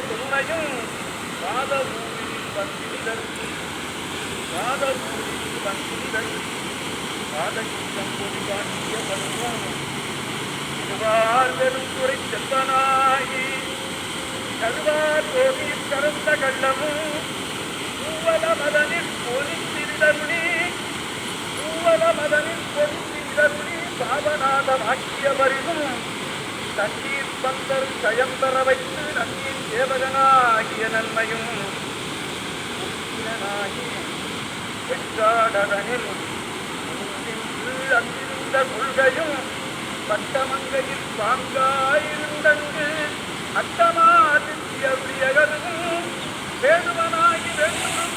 துணையும் பாதவூரில் வந்திதன் பாதகித்தம் பொடி காட்டிய பருவம் திருவார் பெருந்துறை செல்வனாகி கருவார் கோவில் கறந்த கள்ளமும் பூவல மதனில் பொலித்திருளி பாவநாதமாக்கிய பரிவும் தண்ணீர் பந்தர் சயம்பர வைத்து நன்னீர் சேவகனாகிய நன்மையும் வெற்றாடனில் அங்கிருந்த கொள்கையும் பட்டமங்கையில் பாங்காயிருந்தங்கு அட்டமா சித்திய வேடுவனாகி வேண்டும்